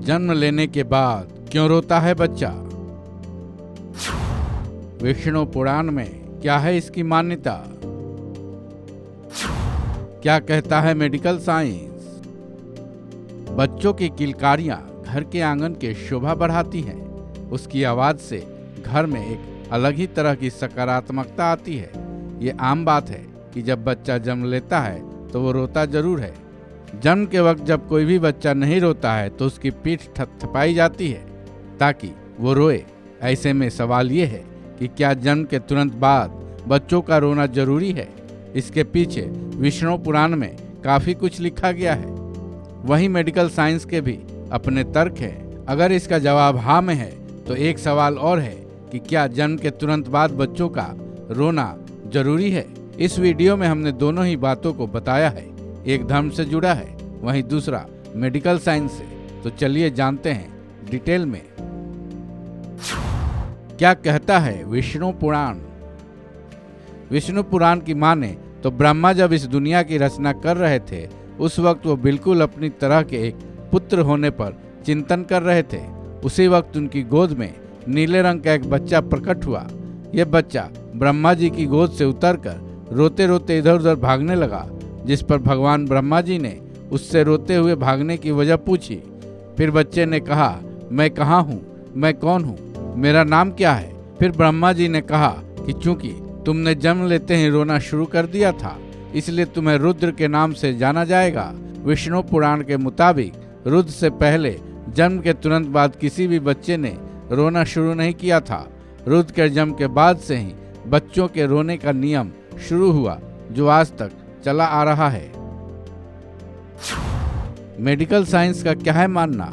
जन्म लेने के बाद क्यों रोता है बच्चा? विष्णु पुराण में क्या है इसकी मान्यता? क्या कहता है मेडिकल साइंस? बच्चों की किलकारियां घर के आंगन के शोभा बढ़ाती हैं। उसकी आवाज से घर में एक अलग ही तरह की सकारात्मकता आती है। ये आम बात है कि जब बच्चा जन्म लेता है तो वो रोता जरूर है। जन्म के वक्त जब कोई भी बच्चा नहीं रोता है तो उसकी पीठ थपथपाई जाती है ताकि वो रोए। ऐसे में सवाल ये है कि क्या जन्म के तुरंत बाद बच्चों का रोना जरूरी है? इसके पीछे विष्णु पुराण में काफी कुछ लिखा गया है। वहीं मेडिकल साइंस के भी अपने तर्क हैं। अगर इसका जवाब हाँ में है तो एक सवाल और है कि क्या जन्म के तुरंत बाद बच्चों का रोना जरूरी है? इस वीडियो में हमने दोनों ही बातों को बताया है। एक धर्म से जुड़ा है, वहीं दूसरा मेडिकल साइंस से। तो चलिए जानते हैं डिटेल में। क्या कहता है विष्णु पुराण? विष्णु पुराण की माने तो ब्रह्मा जब इस दुनिया की रचना कर रहे थे उस वक्त वो बिल्कुल अपनी तरह के एक पुत्र होने पर चिंतन कर रहे थे। उसी वक्त उनकी गोद में नीले रंग का एक बच्चा प्रकट हुआ। यह बच्चा ब्रह्मा जी की गोद से उतरकर रोते रोते इधर उधर भागने लगा, जिस पर भगवान ब्रह्मा जी ने उससे रोते हुए भागने की वजह पूछी। फिर बच्चे ने कहा, मैं कहाँ हूँ, मैं कौन हूँ, मेरा नाम क्या है? फिर ब्रह्मा जी ने कहा कि चूंकि तुमने जन्म लेते ही रोना शुरू कर दिया था इसलिए तुम्हें रुद्र के नाम से जाना जाएगा। विष्णु पुराण के मुताबिक रुद्र से पहले जन्म के तुरंत बाद किसी भी बच्चे ने रोना शुरू नहीं किया था। रुद्र के जन्म के बाद से ही बच्चों के रोने का नियम शुरू हुआ जो आज तक चला आ रहा है। मेडिकल साइंस का क्या है मानना?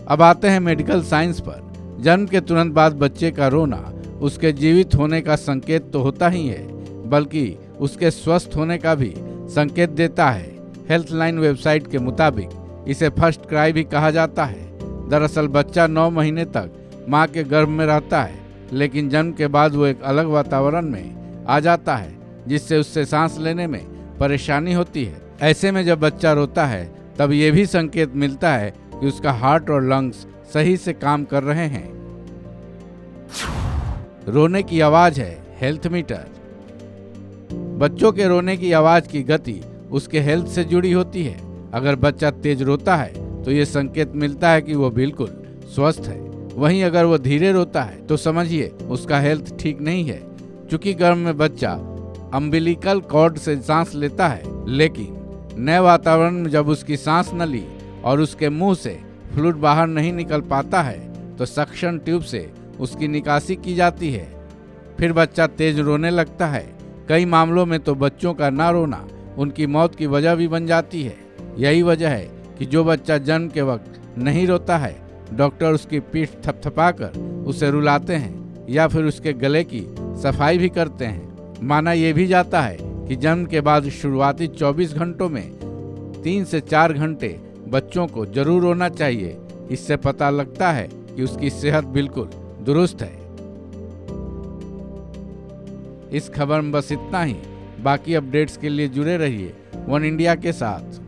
अब आते हैं मेडिकल साइंस पर। जन्म के तुरंत बाद बच्चे का रोना उसके जीवित होने का संकेत तो होता ही है, बल्कि उसके स्वस्थ होने का भी संकेत देता है। हेल्थलाइन वेबसाइट के मुताबिक इसे फर्स्ट क्राई भी कहा जाता है। दरअसल बच्चा 9 महीने तक मां के गर्भ में रहता है, लेकिन जन्म के बाद वो एक अलग वातावरण में आ जाता है जिससे उससे सांस लेने में परेशानी होती है। ऐसे में जब बच्चा रोता है तब ये भी संकेत मिलता है कि उसका हार्ट और लंग्स सही से काम कर रहे हैं। रोने की आवाज है हेल्थ मीटर। बच्चों के रोने की आवाज की गति उसके हेल्थ से जुड़ी होती है। अगर बच्चा तेज रोता है तो ये संकेत मिलता है कि वो बिल्कुल स्वस्थ है। वहीं अगर वो धीरे रोता है तो समझिए उसका हेल्थ ठीक नहीं है। चूंकि गर्भ में बच्चा अम्बिलिकल कॉर्ड से सांस लेता है, लेकिन नए वातावरण में जब उसकी सांस नली और उसके मुंह से फ्लूइड बाहर नहीं निकल पाता है तो सक्शन ट्यूब से उसकी निकासी की जाती है। फिर बच्चा तेज रोने लगता है। कई मामलों में तो बच्चों का ना रोना उनकी मौत की वजह भी बन जाती है। यही वजह है कि जो बच्चा जन्म के वक्त नहीं रोता है, डॉक्टर उसकी पीठ थपथपाकर उसे रुलाते हैं या फिर उसके गले की सफाई भी करते हैं। माना यह भी जाता है कि जन्म के बाद शुरुआती 24 घंटों में 3 से 4 घंटे बच्चों को जरूर रोना चाहिए। इससे पता लगता है कि उसकी सेहत बिल्कुल दुरुस्त है। इस खबर में बस इतना ही। बाकी अपडेट्स के लिए जुड़े रहिए वन इंडिया के साथ।